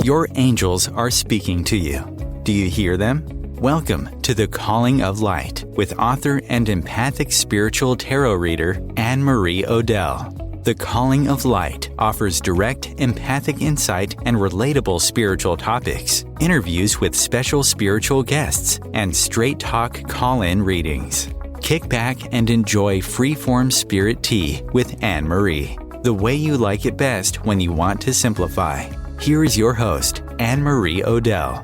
Your angels are speaking to you. Do you hear them? Welcome to The Calling of Light with author and empathic spiritual tarot reader Anne-Marie Odell. The Calling of Light offers direct empathic insight and relatable spiritual topics, interviews with special spiritual guests, and straight talk call-in readings. Kick back and enjoy free-form spirit tea with Anne-Marie, the way you like it best when you want to simplify. Here is your host, Anne-Marie Odell.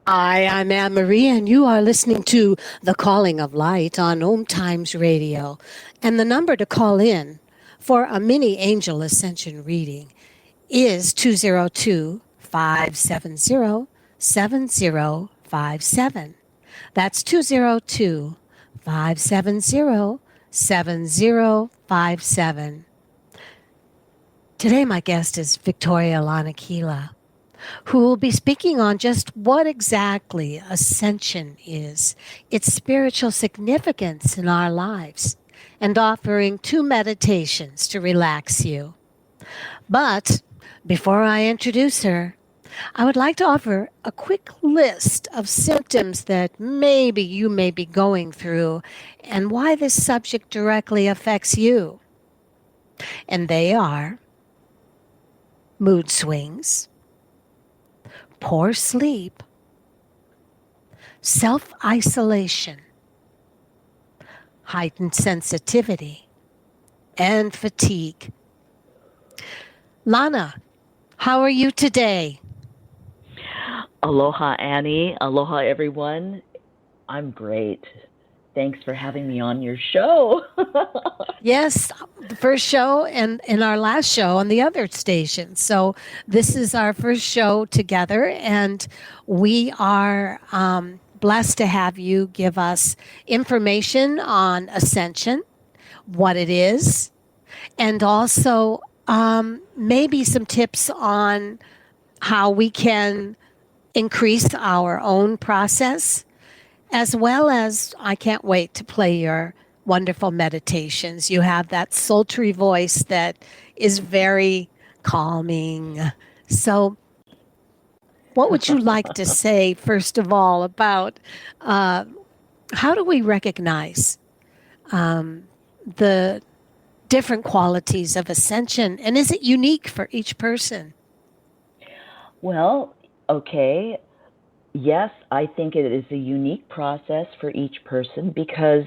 Hi, I'm Anne-Marie, and you are listening to The Calling of Light on OMTimes Radio. And the number to call in for a mini angel ascension reading is 202-570-7057. That's 202-570-7057. Today, my guest is Victoria Lanakila, who will be speaking on just what exactly ascension is, its spiritual significance in our lives, and offering 2 meditations to relax you. But before I introduce her, I would like to offer a quick list of symptoms that maybe you may be going through and why this subject directly affects you. And they are mood swings, poor sleep, self-isolation, heightened sensitivity, and fatigue. Lana, how are you today? Aloha, Annie. Aloha, everyone. I'm great. Thanks for having me on your show. Yes, the first show and our last show on the other station. So this is our first show together, and we are blessed to have you give us information on ascension, what it is, and also maybe some tips on how we can increase our own process, as well as I can't wait to play your wonderful meditations. You have that sultry voice that is very calming. So what would you like to say, first of all, about how do we recognize the different qualities of ascension, and is it unique for each person? Well, okay. Yes, I think it is a unique process for each person because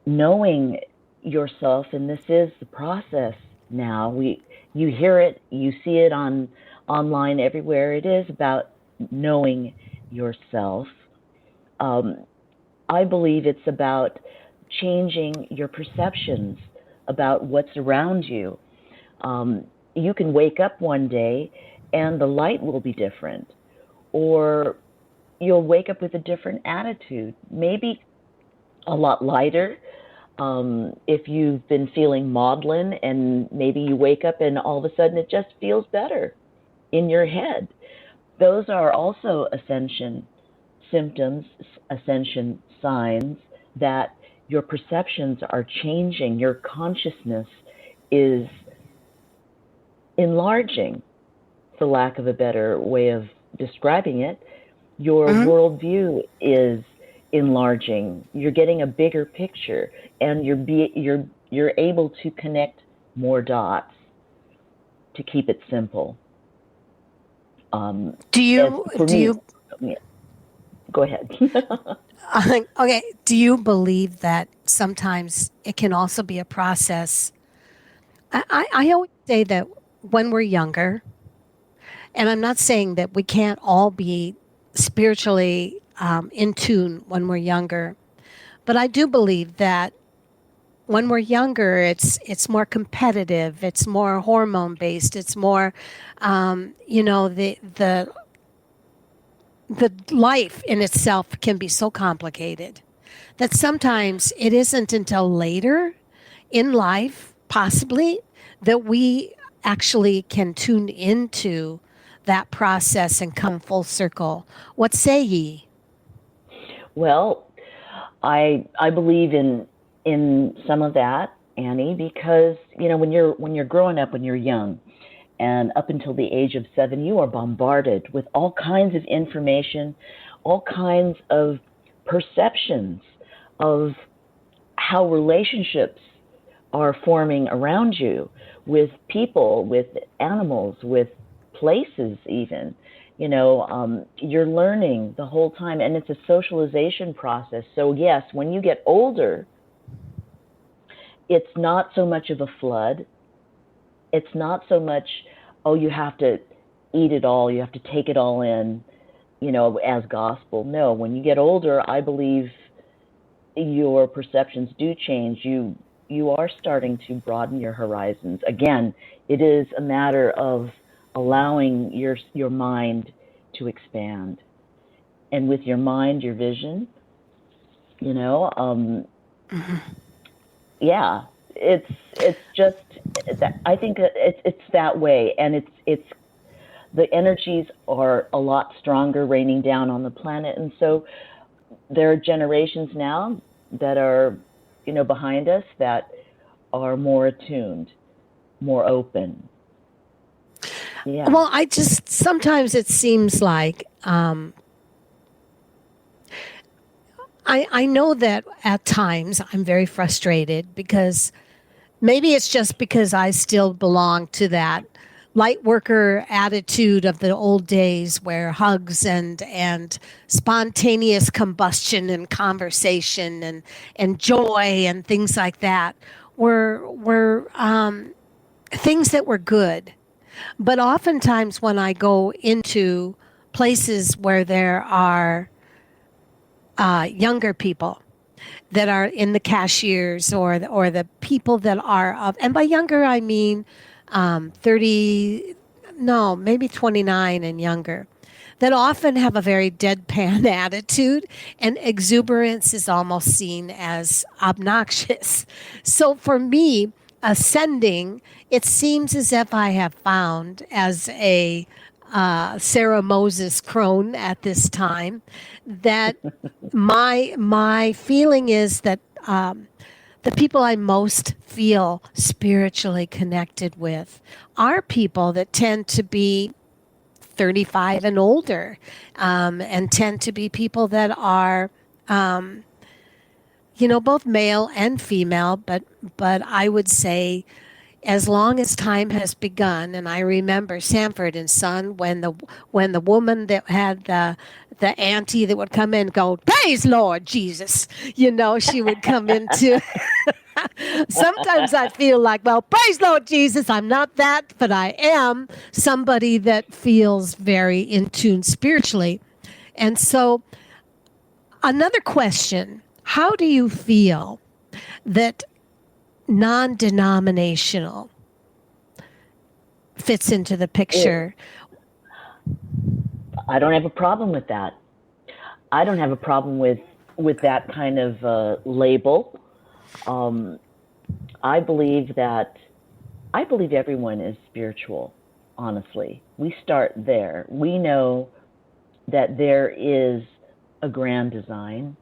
knowing yourself, and this is the process now, you hear it, you see it online everywhere. It is about knowing yourself. I believe it's about changing your perceptions about what's around you. You can wake up one day and the light will be different, or you'll wake up with a different attitude, maybe a lot lighter. If you've been feeling maudlin and maybe you wake up and all of a sudden it just feels better in your head. Those are also ascension symptoms, ascension signs that your perceptions are changing, your consciousness is enlarging, for lack of a better way of describing it. Your worldview is enlarging. You're getting a bigger picture, and you're able to connect more dots. To keep it simple. Go ahead. Okay. Do you believe that sometimes it can also be a process? I always say that when we're younger, and I'm not saying that we can't all be spiritually in tune when we're younger, but I do believe that when we're younger, it's more competitive, it's more hormone based, it's more, the life in itself can be so complicated that sometimes it isn't until later in life, possibly, that we actually can tune into that process and come full circle. What say ye? Well, I believe in some of that, Annie, because when you're growing up, when you're young, And up until the age of 7, you are bombarded with all kinds of information, all kinds of perceptions of how relationships are forming around you, with people, with animals, with places even. You're learning the whole time, and it's a socialization process. So yes, when you get older, it's not so much of a flood. It's not so much, oh, you have to eat it all, you have to take it all in, as gospel. No, when you get older, I believe your perceptions do change. You are starting to broaden your horizons. Again, it is a matter of allowing your mind to expand. And with your mind, your vision, yeah, it's just, I think it's that way. And it's the energies are a lot stronger raining down on the planet. And so there are generations now that are, behind us that are more attuned, more open. Yeah. Well, sometimes it seems like, I know that at times I'm very frustrated because maybe it's just because I still belong to that light worker attitude of the old days where hugs and spontaneous combustion and conversation and joy and things like that were things that were good. But oftentimes when I go into places where there are younger people that are in the cashiers or the people that are of, and by younger I mean 30, no, maybe 29 and younger, that often have a very deadpan attitude, and exuberance is almost seen as obnoxious. So for me, ascending, it seems as if I have found, as a Sarah Moses crone at this time, that my feeling is that the people I most feel spiritually connected with are people that tend to be 35 and older, and tend to be people that are, both male and female, but I would say, as long as time has begun, and I remember Sanford and Son, when the woman that had the auntie that would come in and go, "Praise Lord Jesus," she would come into. Sometimes I feel like, well, praise Lord Jesus, I'm not that, but I am somebody that feels very in tune spiritually. And so, another question: how do you feel that non-denominational fits into the picture? I don't have a problem with that. I don't have a problem with that kind of label. I believe everyone is spiritual, honestly. We start there. We know that there is a grand design,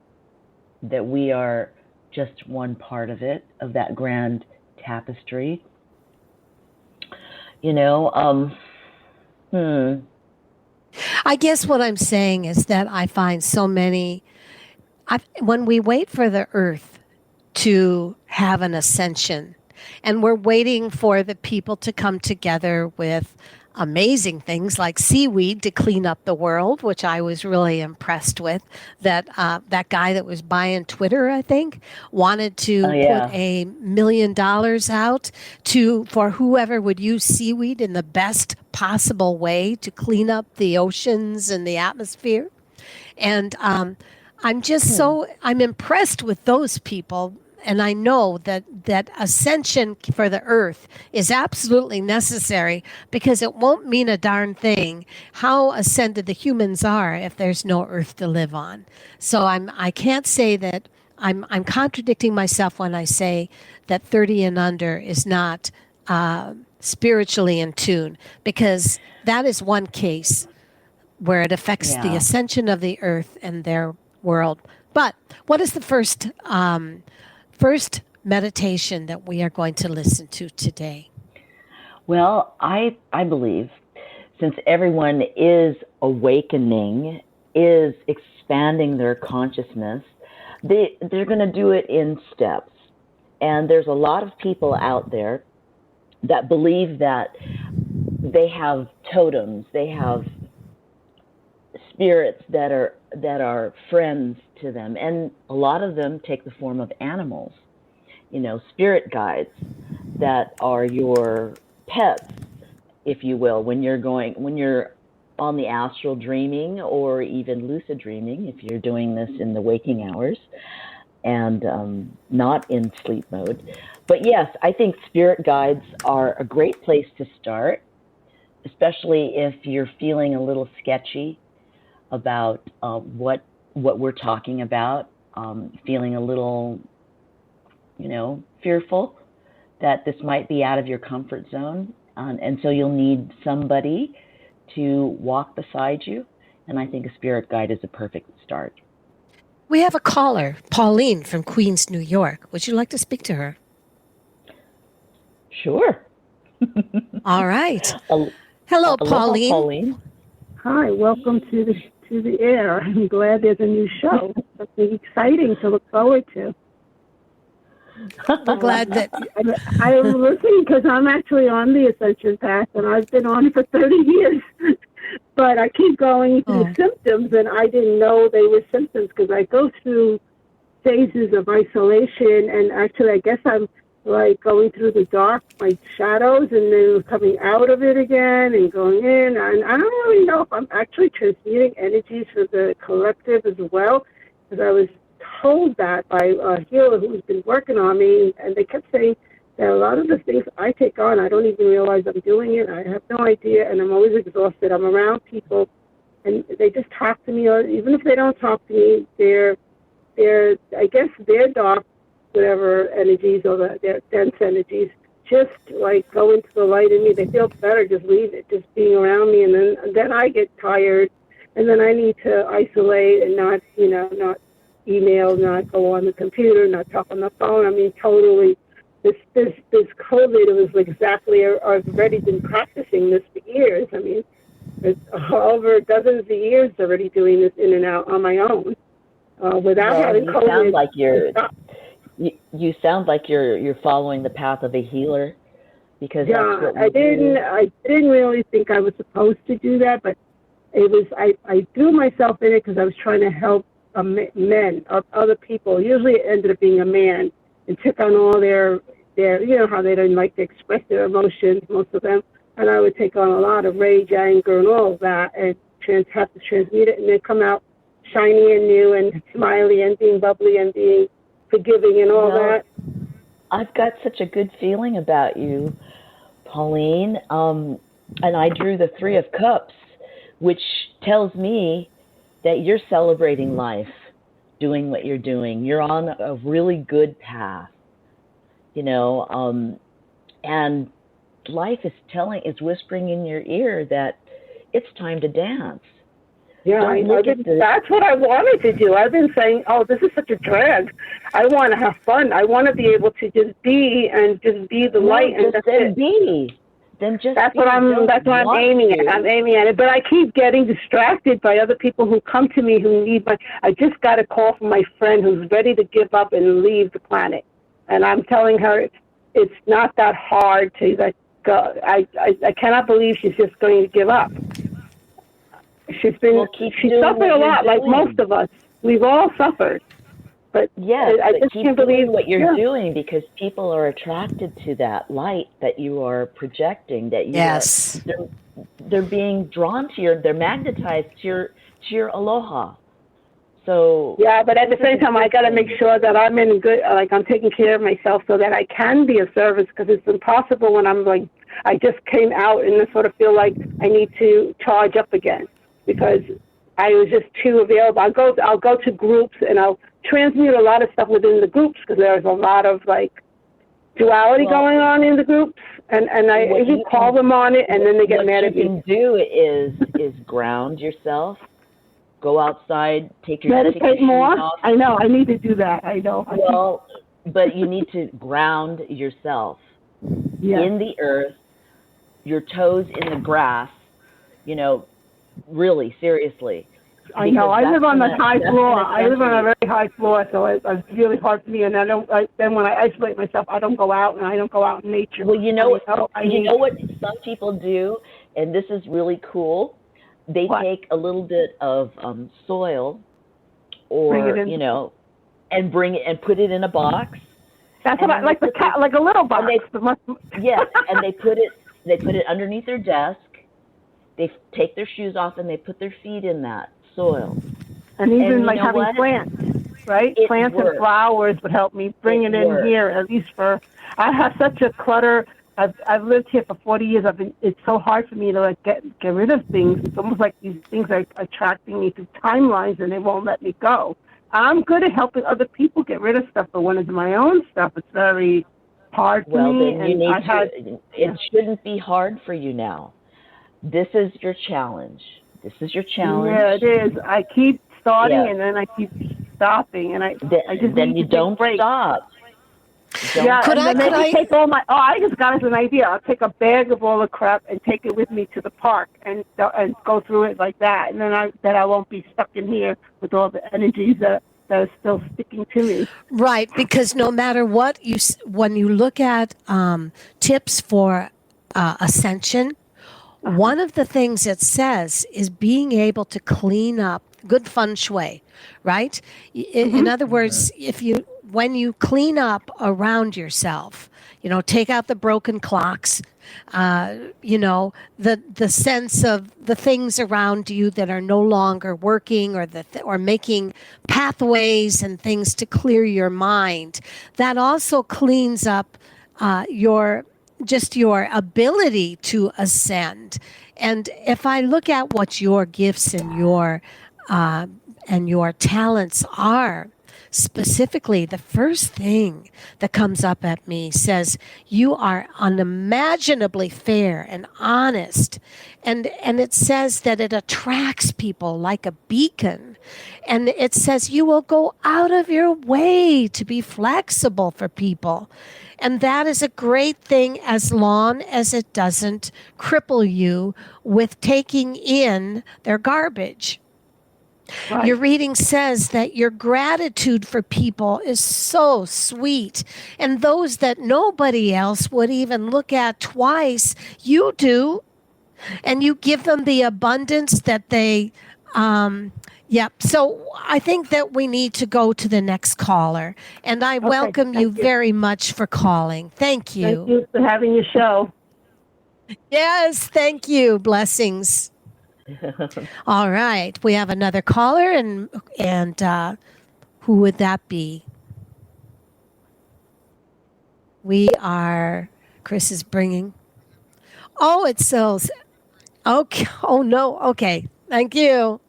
that we are just one part of it, of that grand tapestry. I guess what I'm saying is that I find so many, when we wait for the earth to have an ascension, and we're waiting for the people to come together with amazing things like seaweed to clean up the world, which I was really impressed with. That guy that was buying Twitter, I think, wanted to put $1 million out for whoever would use seaweed in the best possible way to clean up the oceans and the atmosphere. And I'm just I'm impressed with those people. And I know that ascension for the earth is absolutely necessary, because it won't mean a darn thing how ascended the humans are if there's no earth to live on. So I can't say that I'm contradicting myself when I say that 30 and under is not spiritually in tune, because that is one case where it affects the ascension of the earth and their world. But what is the first meditation that we are going to listen to today? Well, I believe since everyone is awakening, is expanding their consciousness, they're going to do it in steps. And there's a lot of people out there that believe that they have totems, they have spirits that are friends to them, and a lot of them take the form of animals. Spirit guides that are your pets, if you will, when you're on the astral dreaming or even lucid dreaming, if you're doing this in the waking hours and not in sleep mode. But yes, I think spirit guides are a great place to start, especially if you're feeling a little sketchy about what we're talking about, feeling a little, fearful that this might be out of your comfort zone. And so you'll need somebody to walk beside you. And I think a spirit guide is a perfect start. We have a caller, Pauline from Queens, New York. Would you like to speak to her? Sure. All right. Hello, Pauline. Pauline. Hi, welcome to the air. I'm glad there's a new show. Something exciting to look forward to. We're glad that I am listening because I'm actually on the Ascension Path, and I've been on it for 30 years. But I keep going through symptoms, and I didn't know they were symptoms because I go through phases of isolation, and actually I guess I'm like going through the dark, my shadows, and then coming out of it again and going in. And I don't really know if I'm actually transmuting energies for the collective as well, because I was told that by a healer who's been working on me, and they kept saying that a lot of the things I take on, I don't even realize I'm doing it. I have no idea, and I'm always exhausted. I'm around people, and they just talk to me, or even if they don't talk to me, they're I guess their dark, whatever energies or their dense energies, just like go into the light in me. They feel better just leave it, just being around me, and then I get tired, and then I need to isolate and not email, not go on the computer, not talk on the phone. I mean, totally. This COVID, it was exactly. I've already been practicing this for years. I mean, it's over dozens of years already doing this in and out on my own, without having COVID. You sound like you're following the path of a healer, because yeah, that's what I didn't really think I was supposed to do that, but it was. I threw myself in it because I was trying to help men, other people. Usually it ended up being a man, and took on all their how they didn't like to express their emotions, most of them, and I would take on a lot of rage, anger, and all of that, and have to transmute it, and then come out shiny and new and smiley and being bubbly and being forgiving and all that. I've got such a good feeling about you, Pauline, and I drew the Three of Cups, which tells me that you're celebrating life, doing what you're doing. You're on a really good path, and life is whispering in your ear that it's time to dance. Yeah, that's what I wanted to do. I've been saying, this is such a drag. I want to have fun. I want to be able to just be the light, and that's it. That's what I'm aiming at. I'm aiming at it, but I keep getting distracted by other people who come to me who need I just got a call from my friend who's ready to give up and leave the planet, and I'm telling her it's not that hard to let go. I cannot believe she's just going to give up. She suffered a lot, like most of us. We've all suffered. But yes, I just can't believe what you're doing, because people are attracted to that light that you are projecting. That they're being drawn to they're magnetized to your aloha. So yeah, but at the same time, I got to make sure that I'm in good, I'm taking care of myself so that I can be of service, because it's impossible when I'm I just came out and I sort of feel like I need to charge up again, because I was just too available. I'll go to groups and I'll transmute a lot of stuff within the groups, because there's a lot of duality going on in the groups, and I even call them on it, and then they get mad at me. What you can do is ground yourself, go outside, take your meditate more. Off. I know I need to do that. I know. Well, but you need to ground yourself in the earth, your toes in the grass, really seriously. I know. I live on the high floor. I live on a very high floor, so it's really hard for me. And then when I isolate myself, I don't go out, and I don't go out in nature. Well, you know what some people do, and this is really cool. They take a little bit of soil, or and bring it and put it in a box. That's what like a little box. Yes, and they put it underneath their desk. They take their shoes off and they put their feet in that soil. And even like having plants, right? Plants and flowers would help me bring it in here, at least I have such a clutter. I've lived here for 40 years. It's so hard for me to get rid of things. It's almost like these things are attracting me to timelines and they won't let me go. I'm good at helping other people get rid of stuff, but when it's my own stuff, it's very hard for me. Well, then it shouldn't be hard for you now. This is your challenge. Yeah, it is. I keep starting and then I keep stopping, and I just then you don't stop. Take all my. Oh, I just got an idea. I'll take a bag of all the crap and take it with me to the park and go through it like that, and then I won't be stuck in here with all the energies that are still sticking to me. Right, because no matter what when you look at tips for ascension. One of the things it says is being able to clean up, good feng shui, right? In other words, when you clean up around yourself, take out the broken clocks, the sense of the things around you that are no longer working, or making pathways and things to clear your mind. That also cleans up your ability to ascend. And if I look at what your gifts and your talents are, specifically, the first thing that comes up at me says you are unimaginably fair and honest, and it says that it attracts people like a beacon, and it says you will go out of your way to be flexible for people. And that is a great thing as long as it doesn't cripple you with taking in their garbage. Right. Your reading says that your gratitude for people is so sweet. And those that nobody else would even look at twice, you do. And you give them the abundance that they... So I think that we need to go to the next caller. And I welcome you very much for calling. Thank you. Thank you for having your show. Yes, thank you. Blessings. All right. We have another caller, and who would that be? Chris is bringing. Oh, it's Sills. Okay. Oh, no. Okay. Thank you.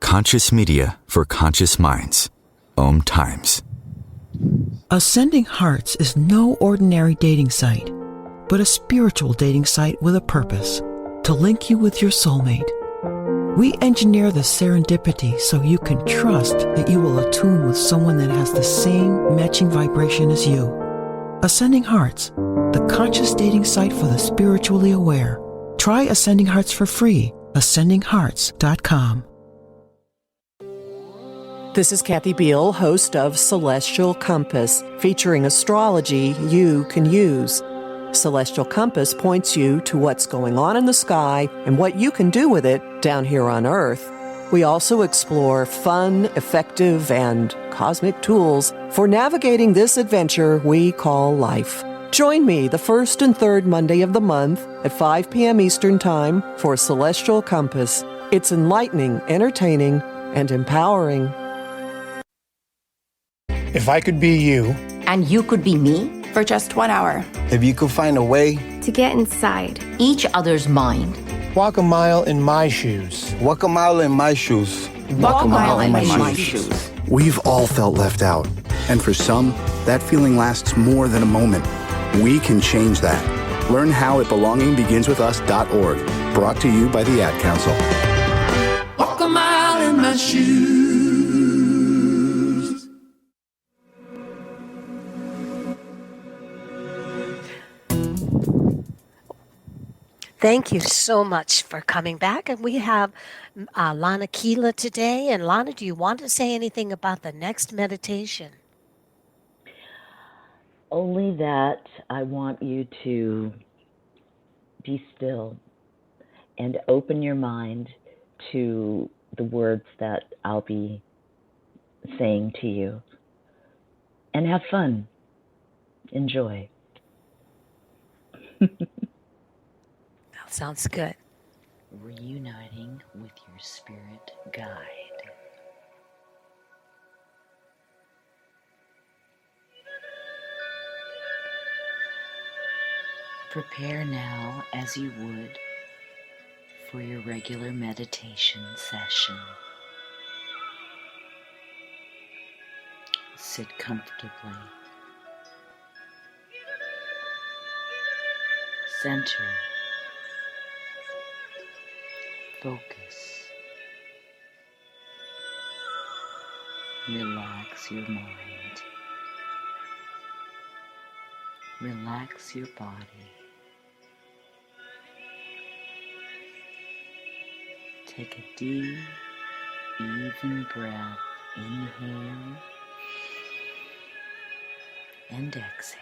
Conscious media for conscious minds. OMTimes. Ascending Hearts is no ordinary dating site, but a spiritual dating site with a purpose, to link you with your soulmate. We engineer the serendipity so you can trust that you will attune with someone that has the same matching vibration as you. Ascending Hearts, the conscious dating site for the spiritually aware. Try Ascending Hearts for free. ascendinghearts.com. This is Kathy Beal, host of Celestial Compass, featuring astrology you can use. Celestial Compass points you to what's going on in the sky and what you can do with it down here on Earth. We also explore fun, effective, and cosmic tools for navigating this adventure we call life. Join me the first and third Monday of the month at 5 p.m. Eastern Time for Celestial Compass. It's enlightening, entertaining, and empowering. If I could be you, and you could be me, for just 1 hour. If you could find a way to get inside each other's mind. Walk a mile in my shoes. Walk a mile in my shoes. Walk a mile in my shoes. We've all felt left out. And for some, that feeling lasts more than a moment. We can change that. Learn how at belongingbeginswithus.org. Brought to you by the Ad Council. Walk a mile in my shoes. Thank you so much for coming back. And we have Lana Kila today. And Lana, do you want to say anything about the next meditation? Only that I want you to be still and open your mind to the words that I'll be saying to you. And have fun. Enjoy. Sounds good. Reuniting with your spirit guide. Prepare now as you would for your regular meditation session. Sit comfortably. Center. Focus. Relax your mind. Relax your body. Take a deep, even breath. Inhale and exhale.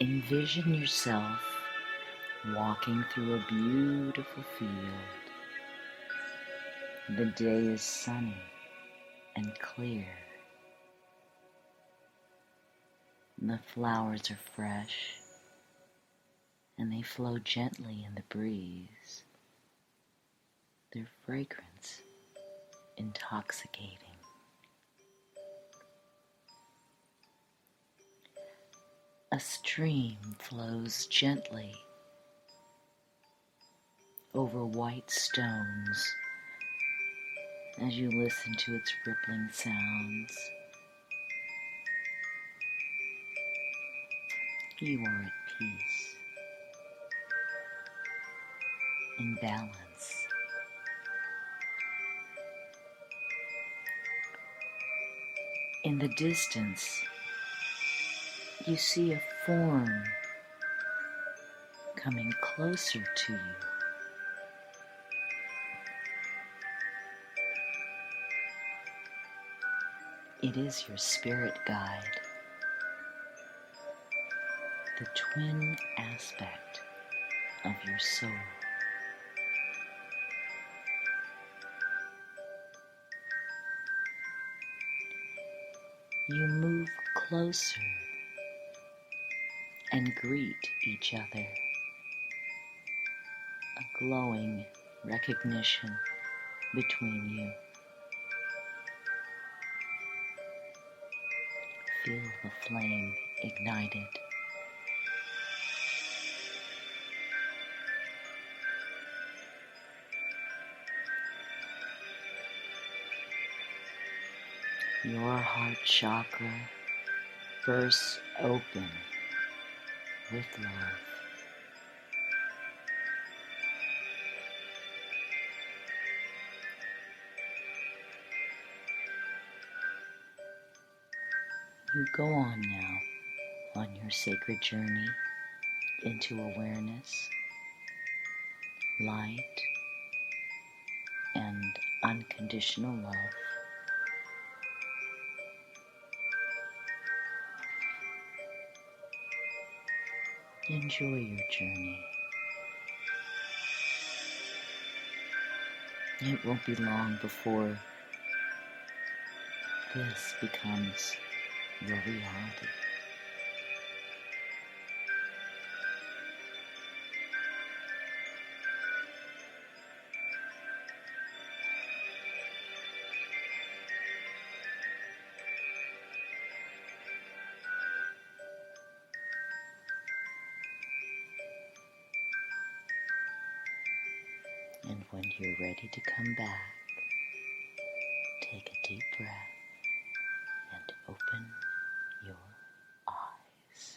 Envision yourself walking through a beautiful field. The day is sunny and clear. The flowers are fresh and they flow gently in the breeze. Their fragrance intoxicating. A stream flows gently over white stones as you listen to its rippling sounds. You are at peace, in balance. In the distance, you see a form coming closer to you. It is your spirit guide, the twin aspect of your soul. You move closer and greet each other. A glowing recognition between you. Feel the flame ignited. Your heart chakra bursts open with love. You go on now on your sacred journey into awareness, light, and unconditional love. Enjoy your journey. It won't be long before this becomes your reality. And when you're ready to come back, take a deep breath and open your eyes.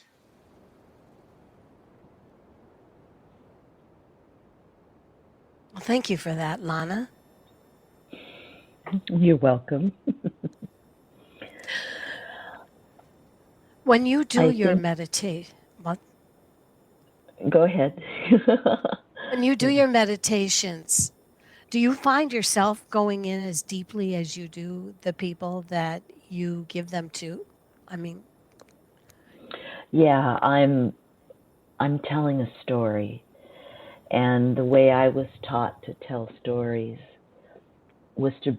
Thank you for that, Lana. You're welcome. When you do your meditation, what? Go ahead. When you do your meditations, do you find yourself going in as deeply as you do the people that you give them to? I mean, yeah, I'm telling a story, and the way I was taught to tell stories was to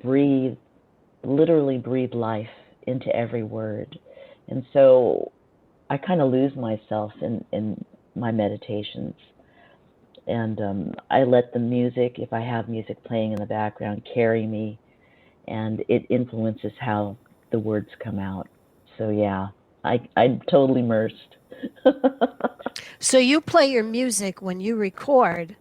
literally breathe life into every word. And so I kind of lose myself in my meditations. And I let the music, if I have music playing in the background, carry me, and it influences how the words come out. So yeah, I'm totally immersed. So you play your music when you record.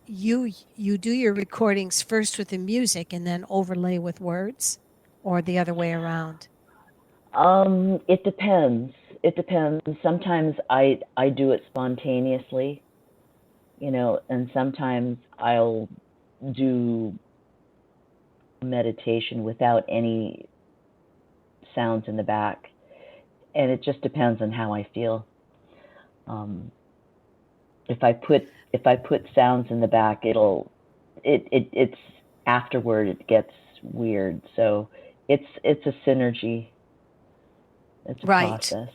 You do your recordings first with the music and then overlay with words, or the other way around? It depends. It depends. Sometimes I do it spontaneously, and sometimes I'll do meditation without any sounds in the back, and it just depends on how I feel. If I put sounds in the back, it's afterward it gets weird. So it's a synergy. It's a process.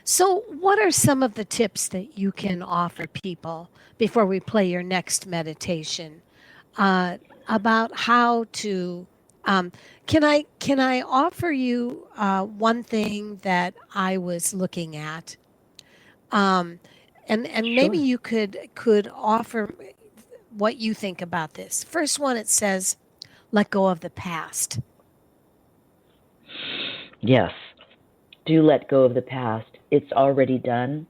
So what are some of the tips that you can offer people before we play your next meditation about how to can I offer you one thing that I was looking at, and Sure. maybe you could offer what you think about this. First one, it says, let go of the past. Yes. Do let go of the past. It's already done.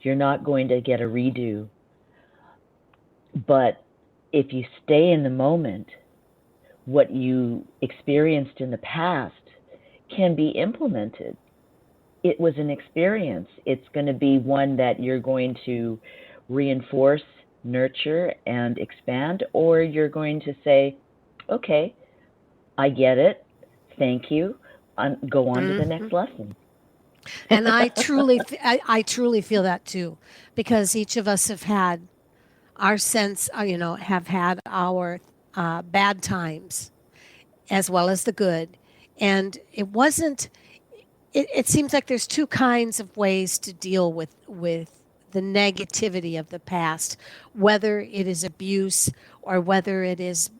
You're not going to get a redo. But if you stay in the moment, what you experienced in the past can be implemented. It was an experience. It's going to be one that you're going to reinforce, nurture, and expand, or you're going to say, okay, I get it. Thank you. Go on to the next lesson. And I truly feel that too, because each of us have had our sense, have had our bad times as well as the good. And it seems like there's two kinds of ways to deal with the negativity of the past, whether it is abuse or whether it is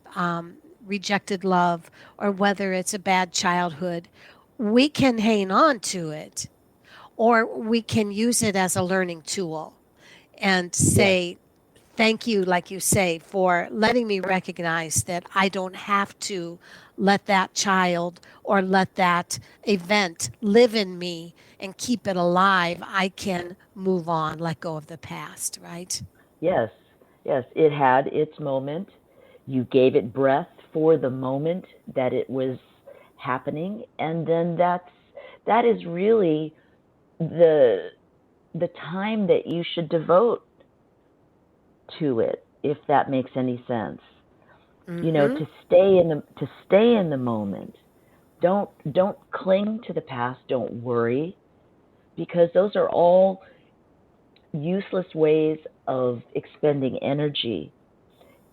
rejected love or whether it's a bad childhood. We can hang on to it, or we can use it as a learning tool and say, thank you, like you say, for letting me recognize that I don't have to let that child or let that event live in me and keep it alive. I can move on, let go of the past, right? Yes, yes. It had its moment. You gave it breath for the moment that it was happening, and then that is really the time that you should devote to it, if that makes any sense. To stay in the moment. Don't cling to the past. Don't worry, because those are all useless ways of expending energy.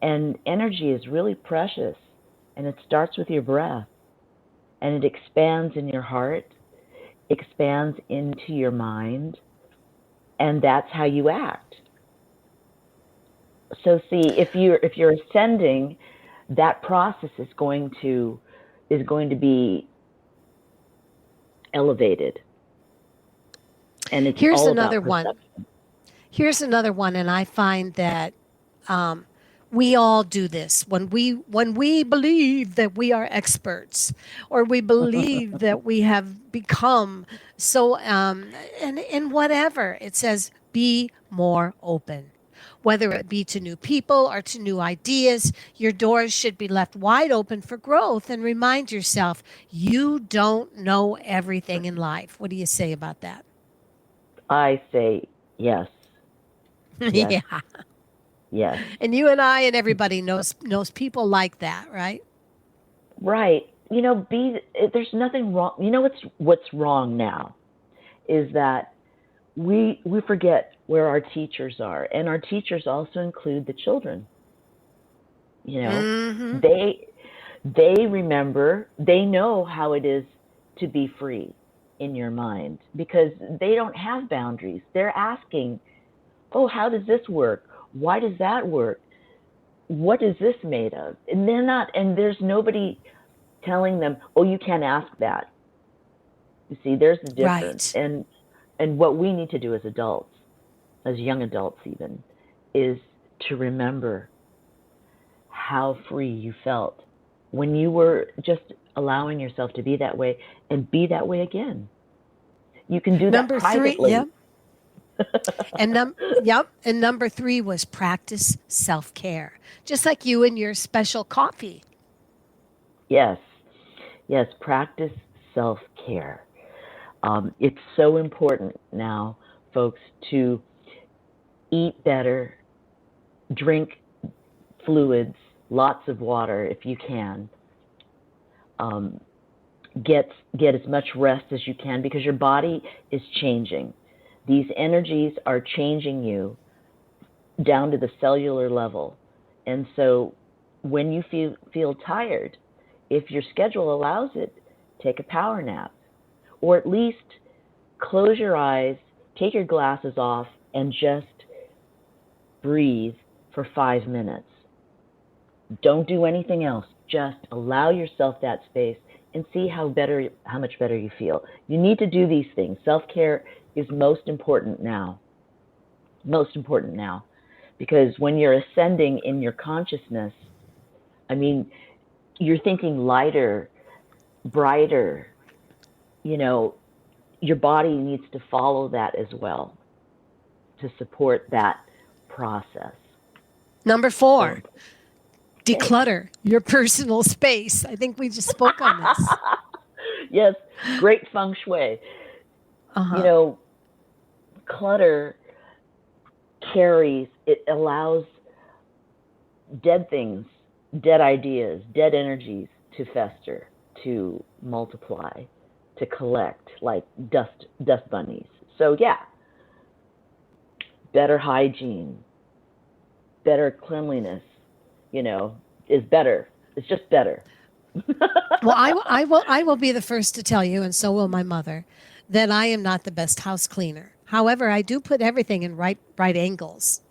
And energy is really precious, and it starts with your breath, and it expands in your heart, expands into your mind, and that's how you act. So see, if you're ascending, that process is going to be elevated. And it's Here's all another about perception. one. Here's another one, and I find that we all do this when we believe that we are experts, or we believe that we have become so. And whatever it says, be more open. Whether it be to new people or to new ideas, your doors should be left wide open for growth, and remind yourself you don't know everything in life. What do you say about that? I say yes. Yes. Yeah. Yes. And you and I and everybody knows people like that, right? Right. There's nothing wrong. What's wrong now is that we forget where our teachers are, and our teachers also include the children. Mm-hmm. They remember, they know how it is to be free in your mind because they don't have boundaries. They're asking, "Oh, how does this work? Why does that work? What is this made of?" And there's nobody telling them, "Oh, you can't ask that." You see, there's the difference. Right. And what we need to do as adults, as young adults even, is to remember how free you felt when you were just allowing yourself to be that way and be that way again. You can do that Number 3, privately. yep. And number 3 was practice self-care. Just like you and your special coffee. Yes. Yes, practice self-care. It's so important now, folks, to eat better, drink fluids, lots of water if you can. Get as much rest as you can because your body is changing. These energies are changing you down to the cellular level. And so when you feel tired, if your schedule allows it, take a power nap. Or at least close your eyes, take your glasses off, and just breathe for 5 minutes. Don't do anything else. Just allow yourself that space and see how much better you feel. You need to do these things. Self-care is most important now. Most important now. Because when you're ascending in your consciousness, you're thinking lighter, brighter. Your body needs to follow that as well to support that process. Number 4, declutter your personal space. I think we just spoke on this. Yes, great feng shui. Clutter it allows dead things, dead ideas, dead energies to fester, to multiply, to collect like dust bunnies. So yeah, better hygiene, better cleanliness, is better. It's just better. Well, I will be the first to tell you, and so will my mother, that I am not the best house cleaner. However, I do put everything in right angles,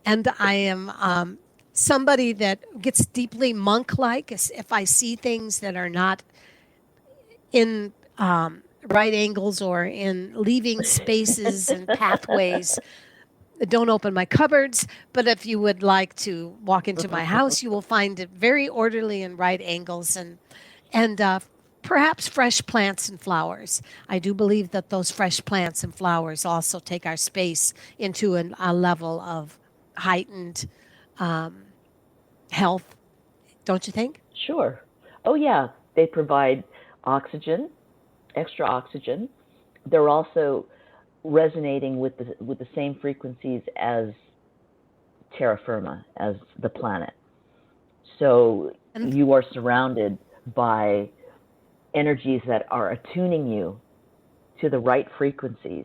and I am somebody that gets deeply monk-like if I see things that are not in right angles or in leaving spaces and pathways. Don't open my cupboards, but if you would like to walk into my house, you will find it very orderly and right angles and perhaps fresh plants and flowers. I do believe that those fresh plants and flowers also take our space into a level of heightened health. Don't you think? Sure. Oh yeah, they provide oxygen, extra oxygen. They're also resonating with the same frequencies as terra firma, as the planet. So you are surrounded by energies that are attuning you to the right frequencies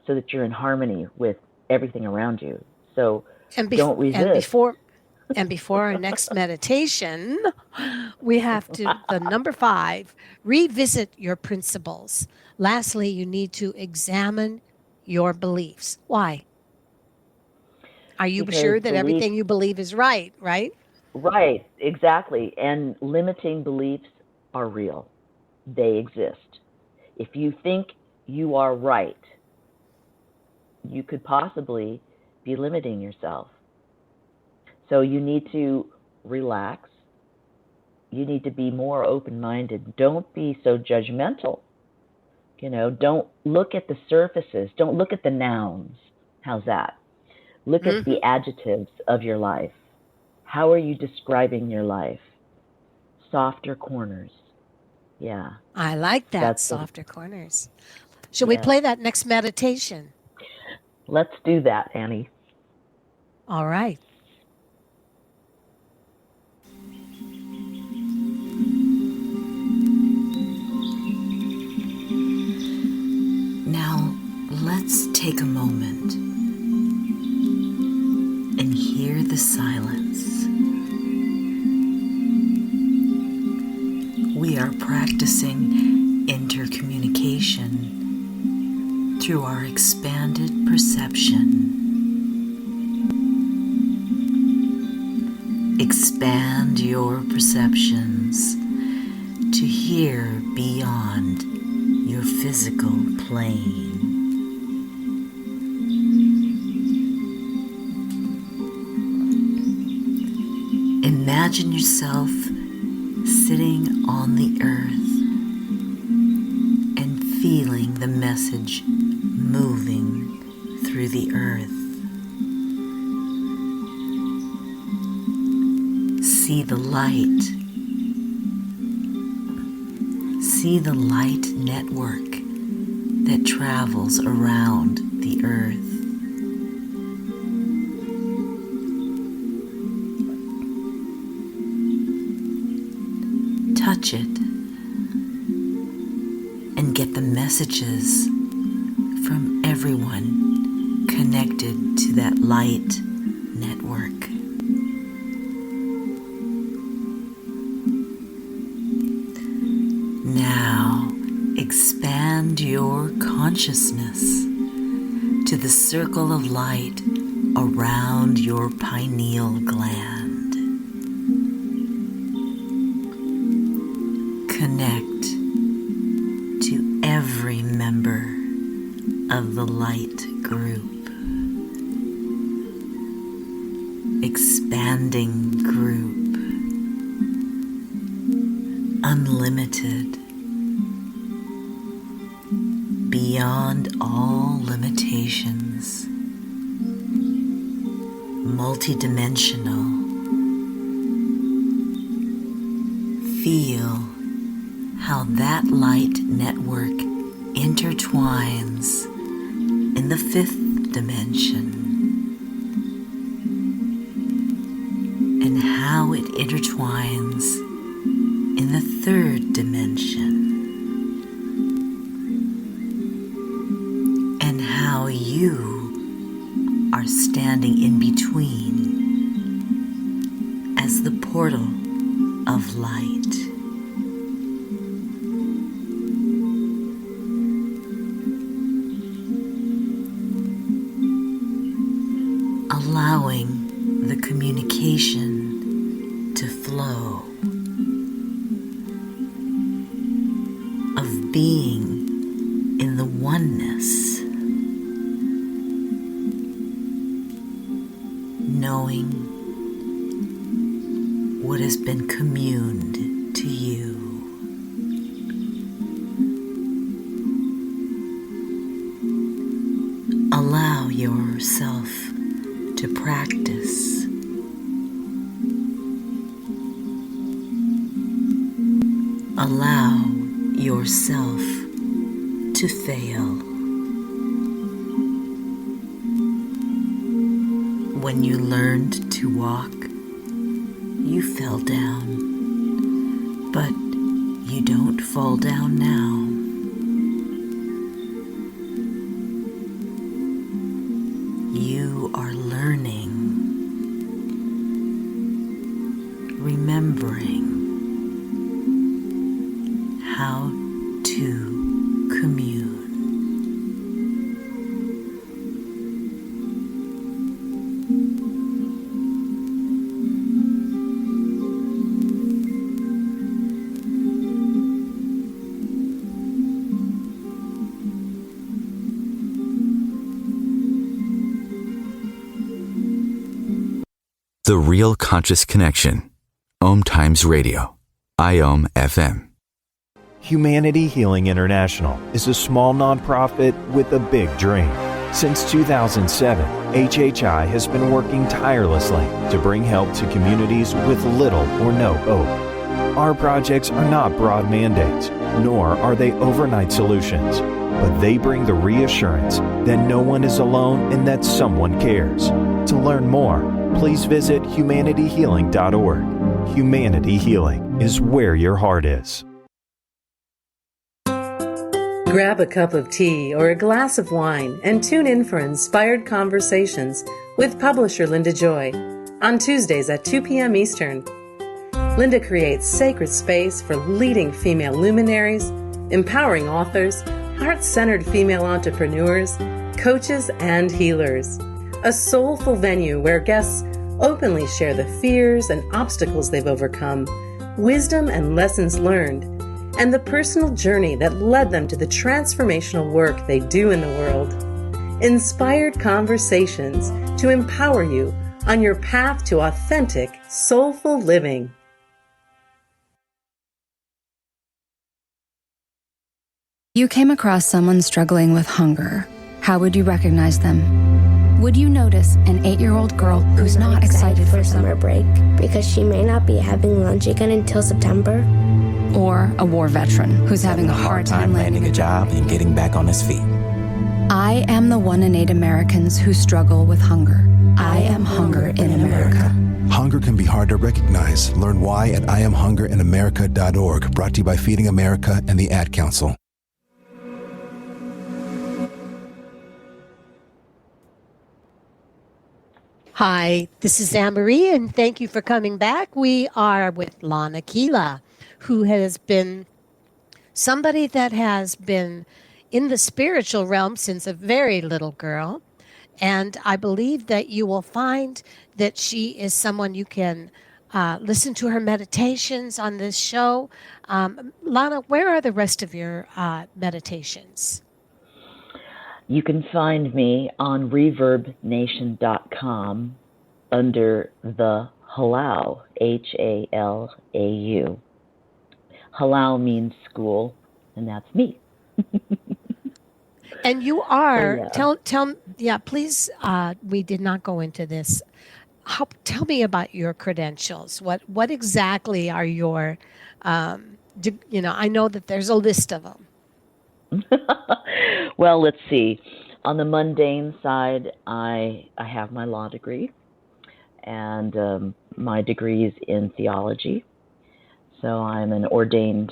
so that you're in harmony with everything around you. So don't resist. And before our next meditation, we have to, the number 5, revisit your principles. Lastly, you need to examine your beliefs. Why? Are you sure that everything you believe is right? Right, exactly. And limiting beliefs are real. They exist. If you think you are right, you could possibly be limiting yourself. So you need to relax. You need to be more open-minded. Don't be so judgmental. Don't look at the surfaces. Don't look at the nouns. How's that? Look at the adjectives of your life. How are you describing your life? Softer corners. Yeah. I like that. That's softer corners. Should we play that next meditation? Let's do that, Annie. All right. Now, let's take a moment and hear the silence. We are practicing intercommunication through our expanded perception. Expand your perceptions to hear beyond your physical plane. Imagine yourself sitting on the earth and feeling the message moving through the earth. See the light. See the light network that travels around the earth. Touch it and get the messages from everyone connected to that light network. Now expand your consciousness to the circle of light around your pineal gland. Connect to every member of the light group. Expanding group. Unlimited. Beyond all limitations. Multidimensional. Feel how that light network intertwines in the fifth dimension, and how it intertwines in the third dimension, and how you are standing in between as the portal of light. Allowing the communication to flow, of being in the oneness, knowing what has been communed to you. Allow yourself to practice. Allow yourself to fail. When you learned to walk, you fell down, but you don't fall down now. You are learning, remembering how to commune. The Real Conscious Connection. OMTimes Radio. IOM FM. Humanity Healing International is a small nonprofit with a big dream. Since 2007, HHI has been working tirelessly to bring help to communities with little or no hope. Our projects are not broad mandates, nor are they overnight solutions, but they bring the reassurance that no one is alone and that someone cares. To learn more, please visit humanityhealing.org. Humanity Healing is where your heart is. Grab a cup of tea or a glass of wine and tune in for Inspired Conversations with publisher Linda Joy on Tuesdays at 2 p.m. Eastern. Linda creates sacred space for leading female luminaries, empowering authors, heart-centered female entrepreneurs, coaches, and healers. A soulful venue where guests openly share the fears and obstacles they've overcome, wisdom and lessons learned, and the personal journey that led them to the transformational work they do in the world. Inspired Conversations to empower you on your path to authentic, soulful living. You came across someone struggling with hunger. How would you recognize them? Would you notice an 8-year-old girl who's not excited for summer break because she may not be having lunch again until September? Or a war veteran who's having a hard time landing a job and getting back on his feet? I am the 1 in 8 Americans who struggle with hunger. I am hunger in America. Hunger can be hard to recognize. Learn why at IamHungerInAmerica.org. Brought to you by Feeding America and the Ad Council. Hi, this is Anne-Marie, and thank you for coming back. We are with Lana Generao, who has been somebody that has been in the spiritual realm since a very little girl. And I believe that you will find that she is someone you can listen to her meditations on this show. Lana, where are the rest of your meditations? You can find me on ReverbNation.com under the Halau, Halau. Halau means school, and that's me. And you are, please, we did not go into this. Tell me about your credentials. What exactly are your, I know that there's a list of them. Well, let's see. On the mundane side, I have my law degree, and my degree is in theology. So I'm an ordained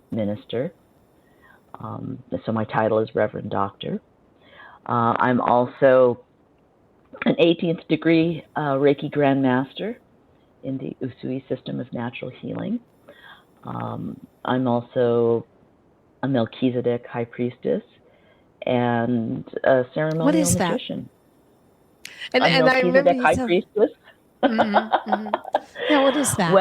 minister. So my title is Reverend Doctor. I'm also an 18th degree Reiki Grandmaster in the Usui system of natural healing. I'm also a Melchizedek High Priestess and a Ceremonial What is Magician. That? And I remember High Priestess. Yeah, what is that?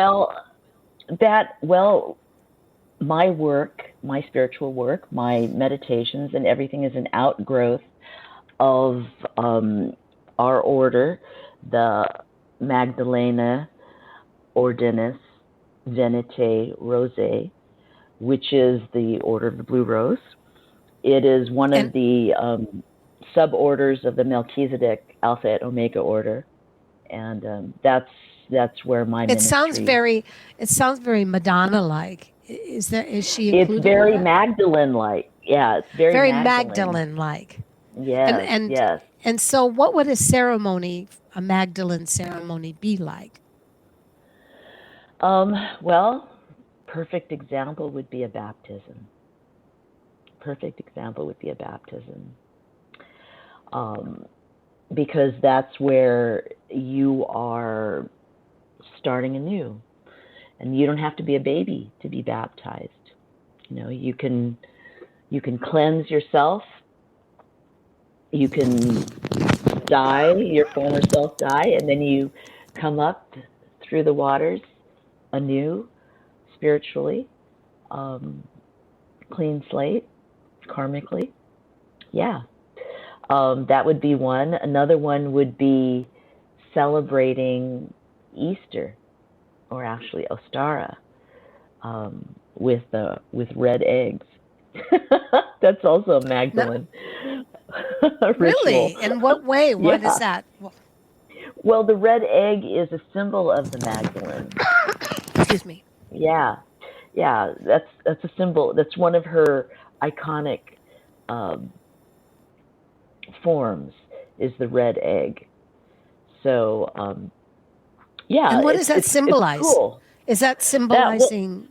My work, my spiritual work, my meditations, and everything is an outgrowth of our order, the Magdalena Ordinis Venite Rose, which is the Order of the Blue Rose. It is one of the suborders of the Melchizedek Alpha et Omega Order, and that's where my ministry. It sounds very Madonna-like. Is she included? It's very Magdalene-like. Yeah, it's very Magdalene-like. Yes, yes. And so, what would a Magdalene ceremony, be like? Well, perfect example would be a baptism. Because that's where you are starting anew. And you don't have to be a baby to be baptized. You can cleanse yourself. You can die, your former self die, and then you come up through the waters anew, spiritually, clean slate, karmically. Yeah. That would be one. Another one would be celebrating Easter, or actually Ostara, with red eggs. That's also a Magdalene ritual. Really? In what way? What is that? Well, the red egg is a symbol of the Magdalene. Excuse me. Yeah. That's a symbol. That's one of her iconic forms. Is the red egg. So, yeah. And what does that symbolize? It's cool. Is that symbolizing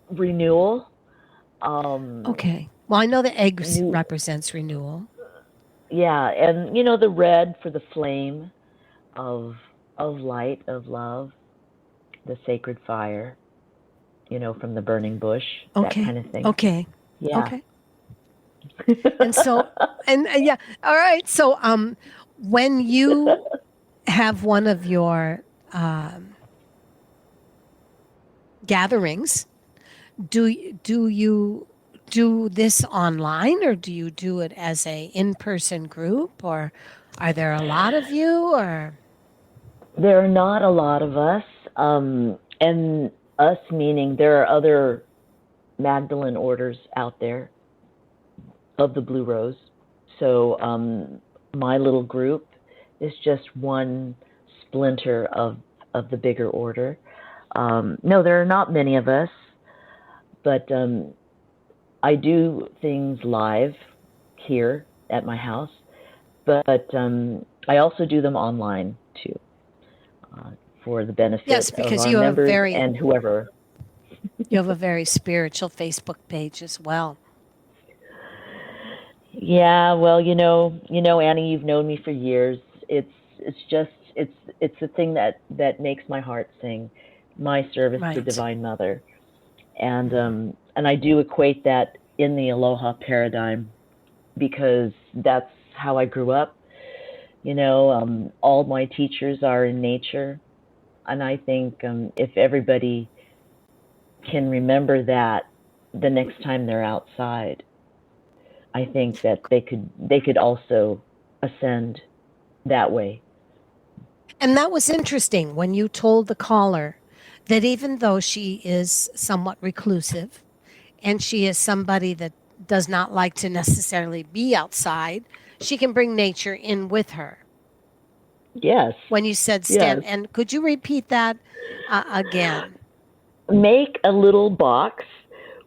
renewal? Okay. Well, I know the egg represents renewal. Yeah, and the red for the flame of light, of love, the sacred fire, from the burning bush, that kind of thing. Okay. Yeah. Okay. And so, yeah. All right. So, when you have one of your gatherings, do you do this online, or do you do it as a in-person group, or are there a lot of you, or? There are not a lot of us, and us meaning there are other Magdalene orders out there of the Blue Rose. So my little group is just one splinter of the bigger order. No, there are not many of us, but I do things live here at my house, but I also do them online too, for the benefit of our members and whoever. You have a very spiritual Facebook page as well. Yeah, well, Annie, you've known me for years. It's a thing that makes my heart sing. My service to Divine Mother, and I do equate that in the Aloha paradigm, because that's how I grew up. All my teachers are in nature, and I think if everybody can remember that the next time they're outside, I think that they could also ascend that way. And that was interesting when you told the caller that even though she is somewhat reclusive and she is somebody that does not like to necessarily be outside, she can bring nature in with her. Yes. When you said stand, and could you repeat that again? Make a little box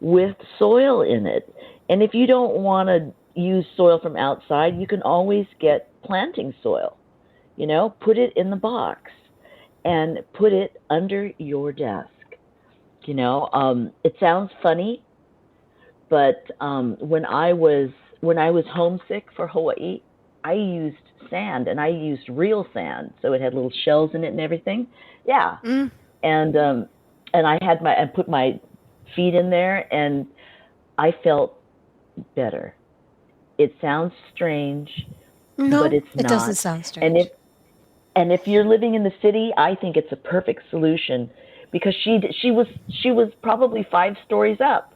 with soil in it. And if you don't want to use soil from outside, you can always get planting soil. Put it in the box and put it under your desk. It sounds funny, but when I was homesick for Hawaii, I used sand, and I used real sand, so it had little shells in it and everything. Yeah, and I put my feet in there, and I felt better. It sounds strange, but it's not. It doesn't sound strange. And if you're living in the city, I think it's a perfect solution, because she was probably 5 stories up,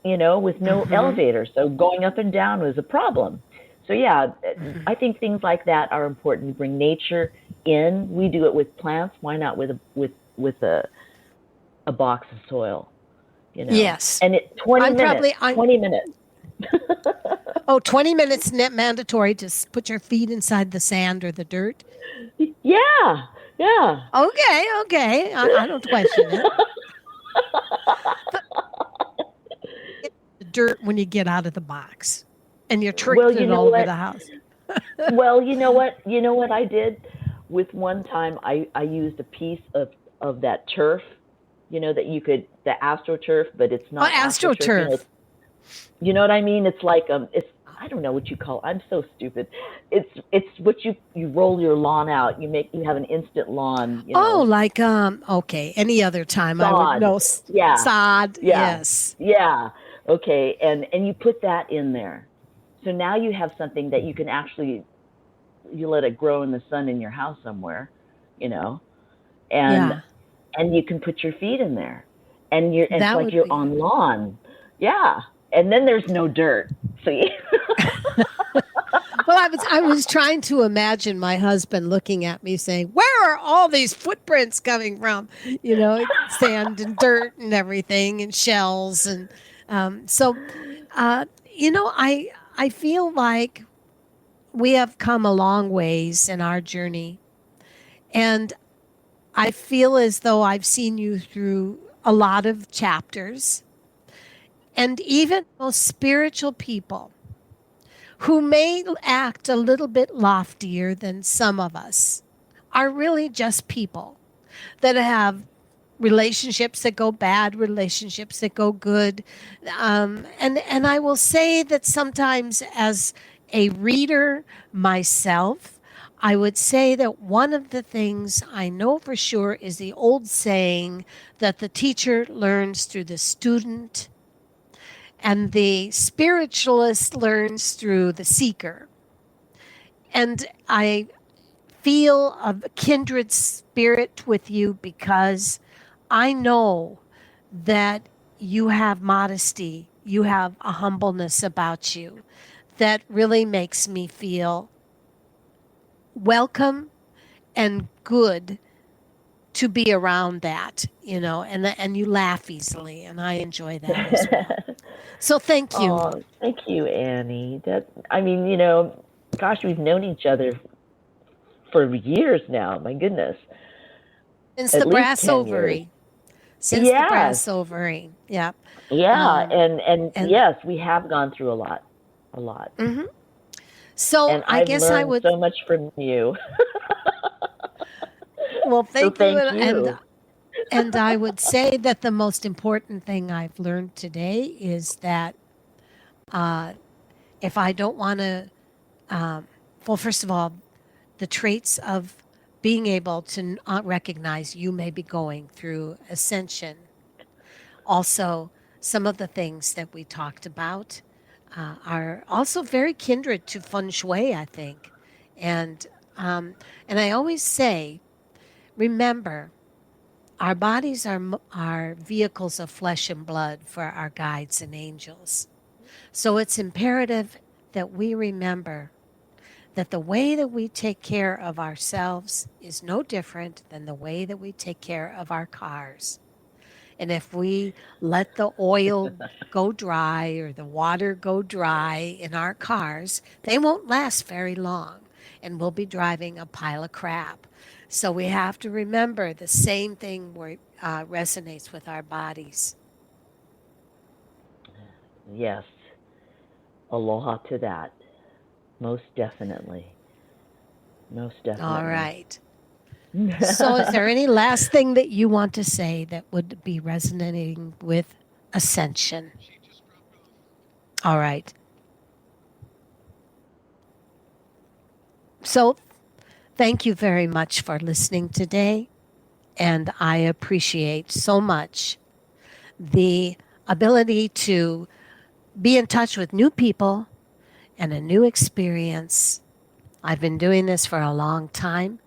with no elevator, so going up and down was a problem. So yeah, I think things like that are important to bring nature in. We do it with plants. Why not with a box of soil? Yes. And 20 minutes. 20 minutes net mandatory to put your feet inside the sand or the dirt. Yeah. Okay. I don't question it. The dirt when you get out of the box, and you're tricked all over the house. Well, you know what I did with one time? I used a piece of that turf, that the AstroTurf, but it's not AstroTurf. You know what I mean? It's like it's, I don't know what you call it. I'm so stupid. It's what you roll your lawn out. You have an instant lawn. Oh, like okay. Any other time sod. I would know. Yeah. Sod. Yeah. Yes. Yeah. Okay. And you put that in there. So now you have something that you can actually, you let it grow in the sun in your house somewhere, and you can put your feet in there, and it's like you're on lawn. Yeah. And then there's no dirt. See? Well, I was trying to imagine my husband looking at me saying, "Where are all these footprints coming from?" Sand and dirt and everything, and shells, and I feel like we have come a long ways in our journey, and I feel as though I've seen you through a lot of chapters. And even those spiritual people who may act a little bit loftier than some of us are really just people that have relationships that go bad, relationships that go good. And I will say that sometimes as a reader myself, I would say that one of the things I know for sure is the old saying that the teacher learns through the student and the spiritualist learns through the seeker. And I feel a kindred spirit with you because I know that you have modesty, you have a humbleness about you that really makes me feel welcome and good to be around that, and you laugh easily, and I enjoy that as well. So thank you. Oh, thank you, Annie. Gosh, we've known each other for years now. My goodness. Since the brass ovary. Since the brass ovary. Yeah. Yeah. And yes, we have gone through a lot. Mm-hmm. So and I guess I would so much from you. Well, thank you. You. And I would say that the most important thing I've learned today is that if I don't want to, well, first of all, the traits of being able to recognize you may be going through ascension. Also, some of the things that we talked about are also very kindred to feng shui, I think. And I always say, remember, our bodies are vehicles of flesh and blood for our guides and angels. So it's imperative that we remember that the way that we take care of ourselves is no different than the way that we take care of our cars. And if we let the oil go dry or the water go dry in our cars, they won't last very long, and we'll be driving a pile of crap. So we have to remember the same thing resonates with our bodies. Yes. Aloha to that. Most definitely. All right. So is there any last thing that you want to say that would be resonating with ascension? All right. So thank you very much for listening today. And I appreciate so much the ability to be in touch with new people and a new experience. I've been doing this for a long time.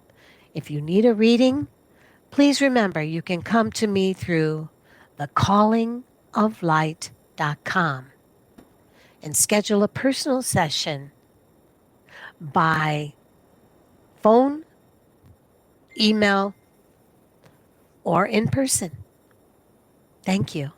If you need a reading, please remember you can come to me through thecallingoflight.com and schedule a personal session by phone, email, or in person. Thank you.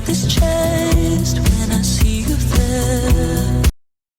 This chest